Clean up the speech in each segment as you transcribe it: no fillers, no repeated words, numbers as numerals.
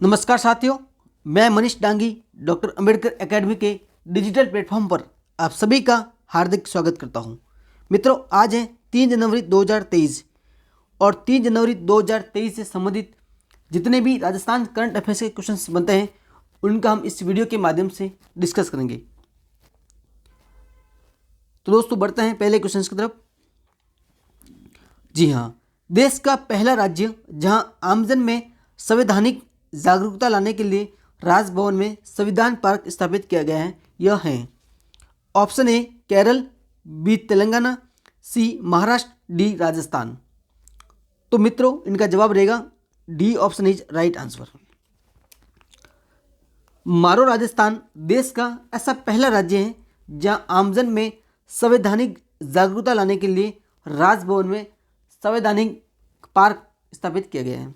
नमस्कार साथियों, मैं मनीष डांगी डॉक्टर अंबेडकर एकेडमी के डिजिटल प्लेटफॉर्म पर आप सभी का हार्दिक स्वागत करता हूं। मित्रों, आज है 3 जनवरी 2023 और 3 जनवरी 2023 से संबंधित जितने भी राजस्थान करंट अफेयर्स के क्वेश्चंस बनते हैं उनका हम इस वीडियो के माध्यम से डिस्कस करेंगे। तो दोस्तों, बढ़ते हैं पहले क्वेश्चंस की तरफ। जी हाँ, देश का पहला राज्य जहां आमजन में संवैधानिक जागरूकता लाने के लिए राजभवन में संविधान पार्क स्थापित किया गया है, यह है option A Kerala, B Telangana, C Maharashtra, D Rajasthan. तो मित्रों, इनका जवाब रहेगा D option is right answer. मारो राजस्थान देश का ऐसा पहला राज्य है जहां आमजन में संवैधानिक जागरूकता लाने के लिए राजभवन में संवैधानिक पार्क स्थापित किया गया है।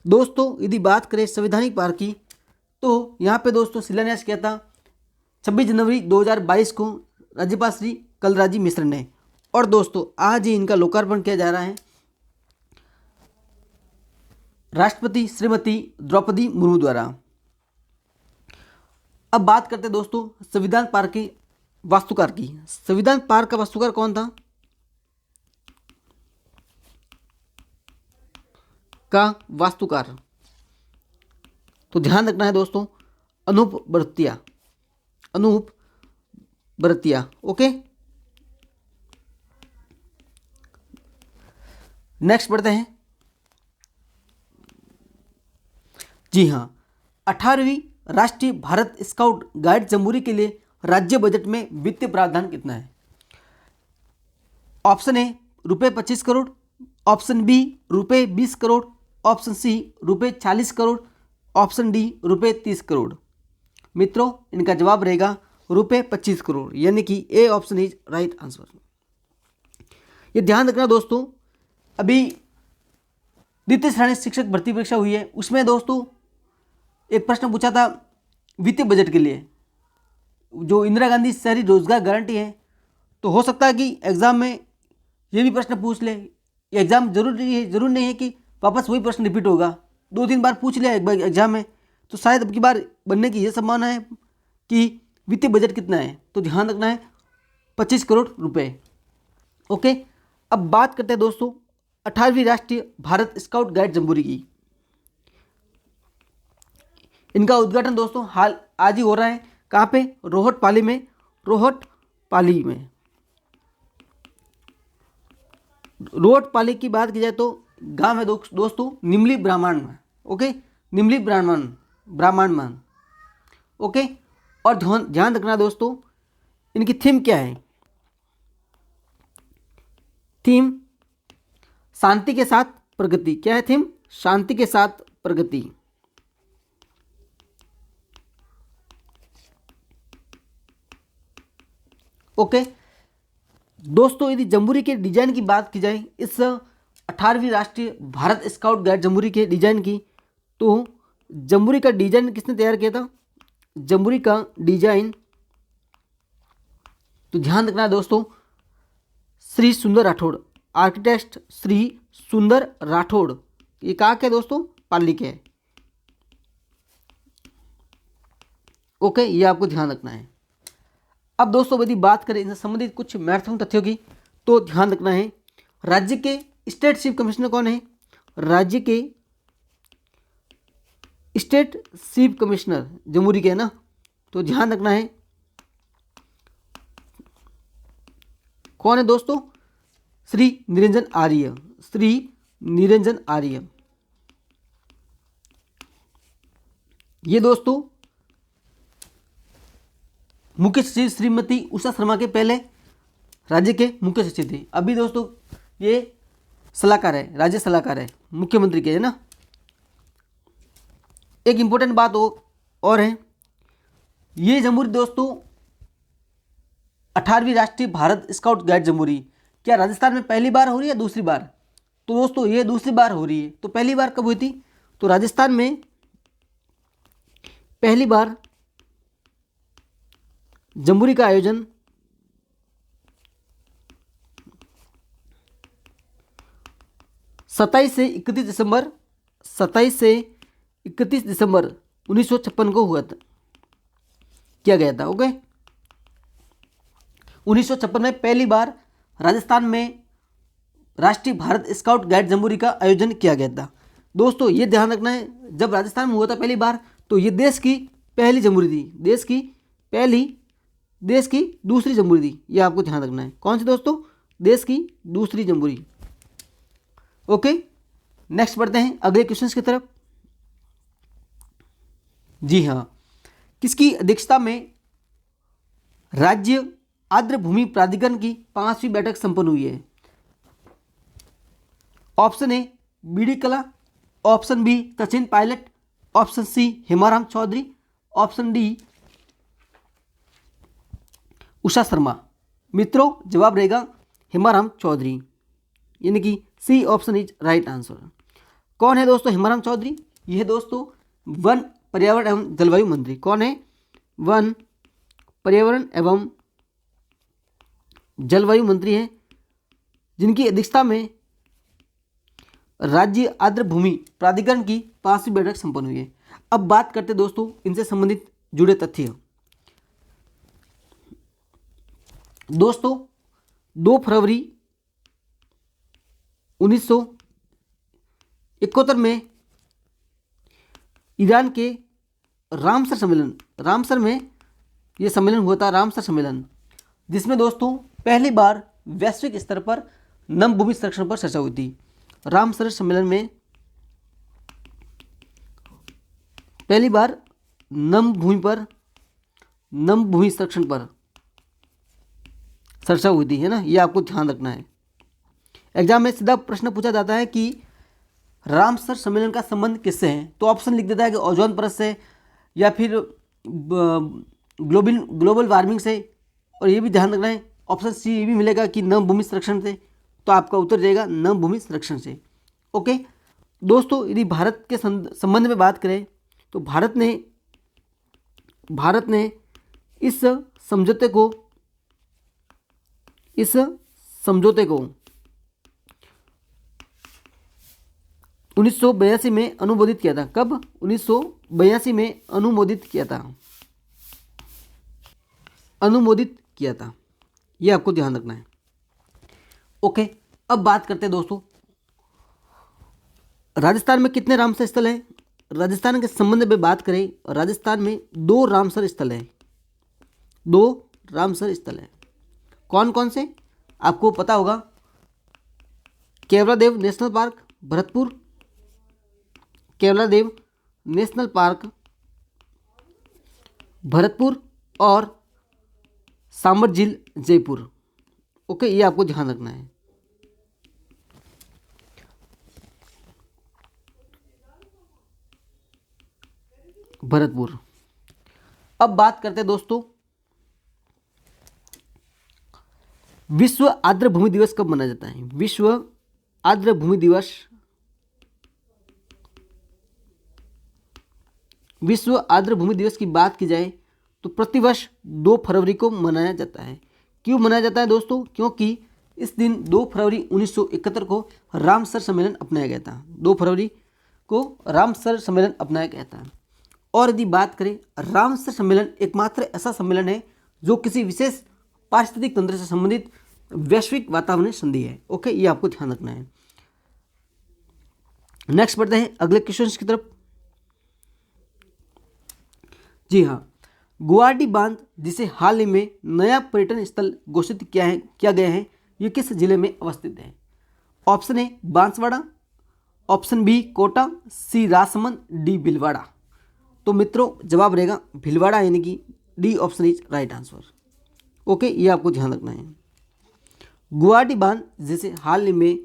दोस्तों, यदि बात करें संवैधानिक पार्क की, तो यहाँ पे दोस्तों शिलान्यास किया था 26 जनवरी 2022 को राज्यपाल श्री कलराजी मिश्र ने, और दोस्तों आज ही इनका लोकार्पण किया जा रहा है राष्ट्रपति श्रीमती द्रौपदी मुर्मू द्वारा। अब बात करते हैं दोस्तों संविधान पार्क के वास्तुकार की। संविधान पार्क का वास्तुकार कौन था? का वास्तुकार, तो ध्यान रखना है दोस्तों, अनूप बरतिया। ओके, नेक्स्ट बढ़ते हैं। जी हाँ, 18वीं राष्ट्रीय भारत स्काउट गाइड जम्बूरी के लिए राज्य बजट में वित्तीय प्रावधान कितना है? ऑप्शन ए रुपये 25 करोड़, ऑप्शन बी रुपये 20 करोड़, ऑप्शन सी रुपये 40 करोड़, ऑप्शन डी रुपये 30 करोड़। मित्रों, इनका जवाब रहेगा रुपये 25 करोड़, यानी कि A option is right answer. ये ध्यान रखना दोस्तों, अभी द्वितीय श्रेणी शिक्षक भर्ती परीक्षा हुई है, उसमें दोस्तों एक प्रश्न पूछा था वित्तीय बजट के लिए, जो इंदिरा गांधी शहरी रोजगार गारंटी है। तो हो सकता है कि एग्जाम में ये भी प्रश्न पूछ ले। एग्जाम जरूर नहीं है कि वापस वही प्रश्न रिपीट होगा, 2-3 बार पूछ लिया एक बार एग्जाम में, तो शायद अब की बार बनने की ये संभावना है कि वित्तीय बजट कितना है। तो ध्यान रखना है 25 करोड़ रुपए। ओके, अब बात करते हैं दोस्तों 18वीं राष्ट्रीय भारत स्काउट गाइड जम्बूरी की। इनका उद्घाटन दोस्तों आज ही हो रहा है। कहाँ पे? रोहटपाली में। रोहटपाली की बात की जाए तो गांव है दोस्तों निमली ब्राह्मण में। ओके, निमली ब्राह्मण में। ओके, और ध्यान रखना दोस्तों, इनकी थीम क्या है? थीम शांति के साथ प्रगति। क्या है थीम? शांति के साथ प्रगति। ओके दोस्तों, यदि जम्बूरी के डिजाइन की बात की जाए, इस 18वीं राष्ट्रीय भारत स्काउट गाइड जम्बूरी के डिजाइन की, तो जम्बूरी का डिजाइन किसने तैयार किया था? जम्बूरी का डिजाइन, तो ध्यान रखना दोस्तों, श्री सुंदर राठौड़, आर्किटेक्ट श्री सुंदर राठौड़। ये कहाँ के दोस्तों? पाली के। ओके, ये आपको ध्यान रखना है। अब दोस्तों यदि बात करें इनसे संबंधित कुछ महत्वपूर्ण तथ्यों की, तो ध्यान रखना है राज्य के स्टेट चीफ कमिश्नर कौन है? राज्य के स्टेट चीफ कमिश्नर जम्मूरी के है ना, तो ध्यान रखना है कौन है दोस्तों? श्री निरंजन आर्य। ये दोस्तों मुख्य सचिव श्रीमती उषा शर्मा के पहले राज्य के मुख्य सचिव थे। अभी दोस्तों ये सलाहकार है, राज्य सलाहकार है मुख्यमंत्री के, है ना। एक इंपॉर्टेंट बात और है, ये जम्बूरी दोस्तों 18वीं राष्ट्रीय भारत स्काउट गाइड जम्बूरी क्या राजस्थान में पहली बार हो रही है, दूसरी बार? तो दोस्तों ये दूसरी बार हो रही है। तो पहली बार कब हुई थी? तो राजस्थान में पहली बार जम्बूरी का आयोजन 27 से 31 दिसंबर 27 से 31 दिसंबर 1956 को हुआ था, किया गया था। ओके, 1956 में पहली बार राजस्थान में राष्ट्रीय भारत स्काउट गाइड जम्बूरी का आयोजन किया गया था। दोस्तों ये ध्यान रखना है, जब राजस्थान में हुआ था पहली बार तो ये देश की पहली जम्बूरी थी, देश की दूसरी जम्बूरी थी, ये आपको ध्यान रखना है। कौन सी दोस्तों? देश की दूसरी जम्बूरी। ओके, नेक्स्ट बढ़ते हैं अगले क्वेश्चन की तरफ। जी हाँ, किसकी अध्यक्षता में राज्य आर्द्र भूमि प्राधिकरण की 5वीं बैठक संपन्न हुई है? Option A BD Kalla, option B Sachin Pilot, option C Hemaram Chaudhary, option D Usha Sharma. मित्रों जवाब रहेगा हेमाराम चौधरी, यानी कि C option is right answer. कौन है दोस्तों हेमाराम चौधरी? यह दोस्तों वन पर्यावरण एवं जलवायु मंत्री। कौन है? वन पर्यावरण एवं जलवायु मंत्री हैं, जिनकी अध्यक्षता में राज्य आर्द्र भूमि प्राधिकरण की 5वीं बैठक संपन्न हुई है। अब बात करते दोस्तों इनसे संबंधित जुड़े तथ्य। दोस्तों 2 फरवरी 1971 में ईरान के रामसर में यह सम्मेलन हुआ था, रामसर सम्मेलन, जिसमें दोस्तों पहली बार वैश्विक स्तर पर नम भूमि संरक्षण पर चर्चा हुई थी। रामसर सम्मेलन में पहली बार नम भूमि संरक्षण पर चर्चा हुई थी, है ना, ये आपको ध्यान रखना है। एग्जाम में सीधा प्रश्न पूछा जाता है कि रामसर सम्मेलन का संबंध किससे है, तो ऑप्शन लिख देता है कि ओजोन परत से या फिर ग्लोबल वार्मिंग से, और ये भी ध्यान रखना है ऑप्शन सी ये भी मिलेगा कि नम भूमि संरक्षण से, तो आपका उत्तर रहेगा नम भूमि संरक्षण से। ओके दोस्तों, यदि भारत के संबंध में बात करें तो भारत ने इस समझौते को 1982 में अनुमोदित किया था। कब? 1982 में अनुमोदित किया था, ये आपको ध्यान रखना है। ओके, अब बात करते हैं दोस्तों राजस्थान में कितने रामसर स्थल हैं। राजस्थान के संबंध में बात करें, राजस्थान में 2 रामसर स्थल हैं, 2 रामसर स्थल हैं। कौन कौन से? आपको पता होगा, Keoladeo national park Bharatpur, Keoladeo national park Bharatpur और सांबर झील जयपुर। ओके, ये आपको ध्यान रखना है। भरतपुर। अब बात करते हैं दोस्तों विश्व आर्द्र भूमि दिवस कब मनाया जाता है। विश्व आर्द्र भूमि दिवस की बात की जाए तो प्रतिवर्ष 2 फरवरी को मनाया जाता है। क्यों मनाया जाता है दोस्तों? क्योंकि इस दिन 2 फरवरी 1971 को रामसर सम्मेलन अपनाया गया था। 2 फरवरी को रामसर सम्मेलन अपनाया गया था। और यदि बात करें, रामसर सम्मेलन एकमात्र ऐसा सम्मेलन है जो किसी विशेष पारिस्थितिक तंत्र से संबंधित वैश्विक वातावरण संधि है। ओके, ये आपको ध्यान रखना है। नेक्स्ट बढ़ते हैं अगले क्वेश्चन की तरफ। जी हाँ, गुवाहाटी बांध जिसे हाल ही में नया पर्यटन स्थल घोषित किया गया है, ये किस जिले में अवस्थित है। Option A Banswara, option B Kota, C Rajsamand, D Bhilwara. तो मित्रों जवाब रहेगा भीलवाड़ा, यानी कि D option is right answer. Okay, ये आपको ध्यान रखना है। गुवाहाटी बांध जिसे हाल ही में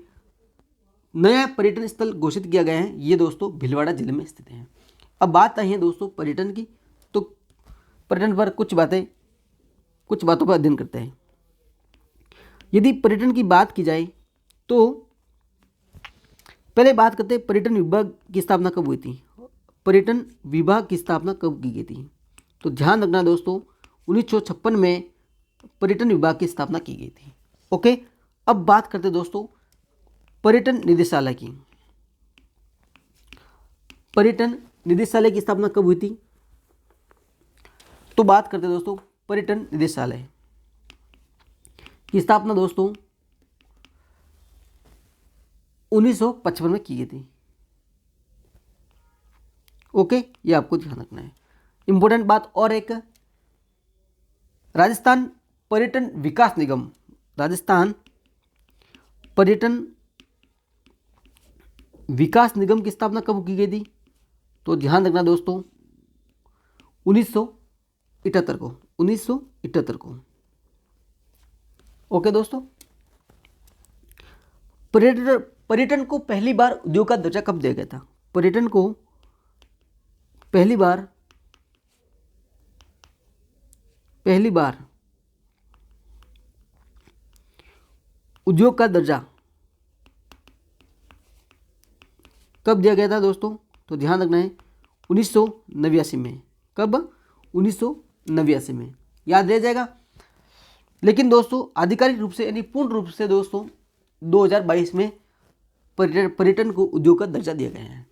नया पर्यटन स्थल घोषित किया गया है, ये दोस्तों भीलवाड़ा जिले में स्थित है। अब बात आई है दोस्तों पर्यटन की, तो पर्यटन पर कुछ बातों पर अध्ययन करते हैं। यदि पर्यटन की बात की जाए तो पहले बात करते हैं पर्यटन विभाग की स्थापना कब हुई थी। पर्यटन विभाग की स्थापना कब की गई थी? तो ध्यान रखना दोस्तों 1956 में पर्यटन विभाग की स्थापना की गई थी। ओके, अब बात करते हैं दोस्तों पर्यटन निदेशालय की। पर्यटन निदेशालय की स्थापना कब हुई थी? तो बात करते हैं दोस्तों पर्यटन निदेशालय की स्थापना दोस्तों 1955 में की गई थी। ओके, ये आपको ध्यान रखना है। इंपॉर्टेंट बात और एक, राजस्थान पर्यटन विकास निगम, राजस्थान पर्यटन विकास निगम की स्थापना कब की गई थी? तो ध्यान रखना दोस्तों 1978 को, 1978 को। ओके दोस्तों, पर्यटन को पहली बार उद्योग का दर्जा कब दिया गया था? पर्यटन को पहली बार उद्योग का दर्जा कब दिया गया था दोस्तों? तो ध्यान रखना है 1989 में। कब? 1989 में, याद रह जाएगा। लेकिन दोस्तों आधिकारिक रूप से यानी पूर्ण रूप से दोस्तों 2022 में पर्यटन को उद्योग का दर्जा दिया गया है।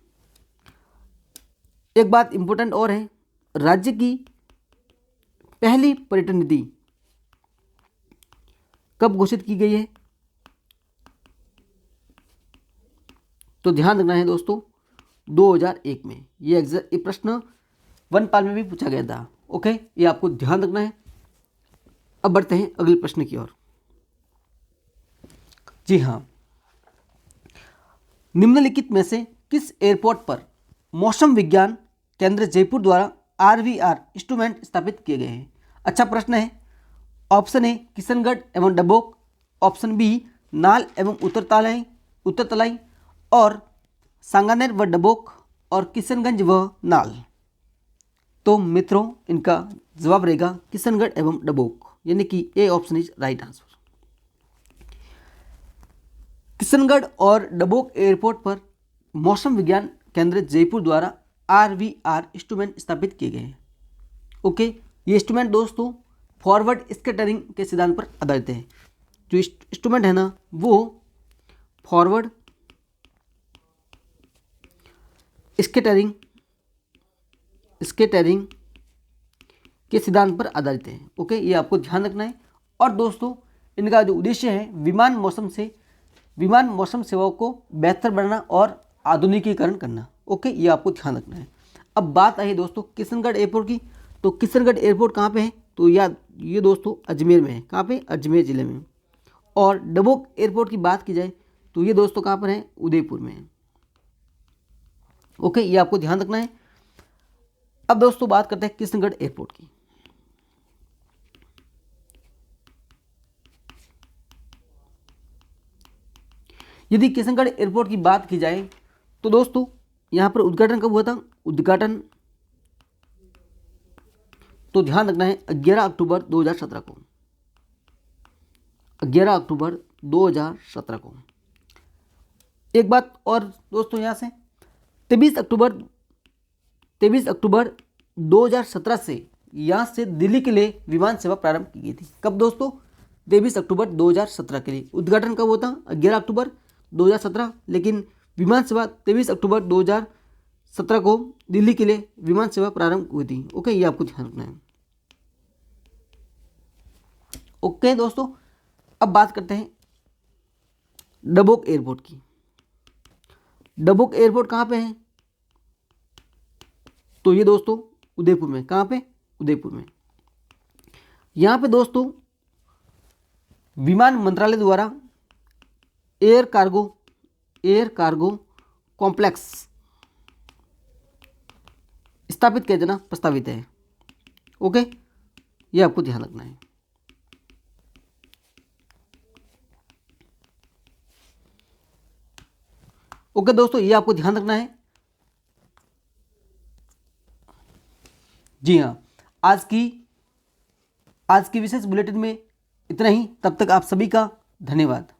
एक बात इंपॉर्टेंट और है, राज्य की पहली पर्यटन नीति कब घोषित की गई है? तो ध्यान रखना है दोस्तों 2001 में। ये प्रश्न वनपाल में भी पूछा गया था। ओके, ये आपको ध्यान रखना है। अब बढ़ते हैं अगले प्रश्न की ओर। जी हाँ, निम्नलिखित में से किस एयरपोर्ट पर मौसम विज्ञान केंद्र जयपुर द्वारा आरवीआर इंस्ट्रूमेंट स्थापित किए गए हैं? अच्छा प्रश्न है। ऑप्शन ए किशनगढ़ एवं डबोक, ऑप्शन बी नाल एवं उत्तरतलाई और सांगानेर व डबोक और किशनगंज व नाल। तो मित्रों इनका जवाब रहेगा किशनगढ़ एवं डबोक, यानी कि A option is right answer. Kishangarh और डबोक एयरपोर्ट पर मौसम विज्ञान केंद्र जयपुर द्वारा आरवीआर इंस्ट्रूमेंट स्थापित किए गए हैं। ओके, ये इंस्ट्रूमेंट दोस्तों फॉरवर्ड स्कैटरिंग के सिद्धांत पर आधारित है। जो इंस्ट्रूमेंट है ना वो फॉरवर्ड स्कैटरिंग के सिद्धांत पर आधारित है। ओके, ये आपको ध्यान रखना है। और दोस्तों इनका जो उद्देश्य है विमान मौसम सेवाओं को बेहतर बनाना और आधुनिकीकरण करना। ओके, ये आपको ध्यान रखना है। अब बात आई दोस्तों किशनगढ़ एयरपोर्ट की। तो किशनगढ़ एयरपोर्ट कहाँ पे है? तो ये दोस्तों अजमेर में है। कहाँ पे? अजमेर जिले में। और डबोक एयरपोर्ट की बात की जाए तो ये दोस्तों कहाँ पर है? उदयपुर में है। ओके, ये आपको ध्यान रखना है। अब दोस्तों बात करते हैं किशनगढ़ एयरपोर्ट की। यदि किशनगढ़ एयरपोर्ट की बात की जाए तो दोस्तों यहाँ पर उद्घाटन कब हुआ था? उद्घाटन तो ध्यान रखना है 11 अक्टूबर 2017 को। 11 अक्टूबर 2017 को। एक बात और दोस्तों यहाँ से 23 अक्टूबर 2017 से यहाँ से दिल्ली के लिए विमान सेवा प्रारंभ की गई थी। कब दोस्तों? 23 अक्टूबर 2017 के लिए। उद्घाटन कब होता? 11 अक्टूबर 2017, लेकिन विमान सेवा 23 अक्टूबर 2017 को दिल्ली के लिए विमान सेवा प्रारंभ हुई थी। ओके, ये आपको ध्यान रखना है। ओके दोस्तों, अब बात करते हैं डबोक एयरपोर्ट की। डबोक एयरपोर्ट कहाँ पे है? तो ये दोस्तों उदयपुर में। कहाँ पे? उदयपुर में। यहाँ पे दोस्तों विमान मंत्रालय द्वारा एयर कार्गो कॉम्प्लेक्स स्थापित किया जाना प्रस्तावित है। ओके, ये आपको ध्यान रखना है। ओके दोस्तों, ये आपको ध्यान रखना है। जी हाँ, आज की विशेष बुलेटिन में इतना ही। तब तक आप सभी का धन्यवाद।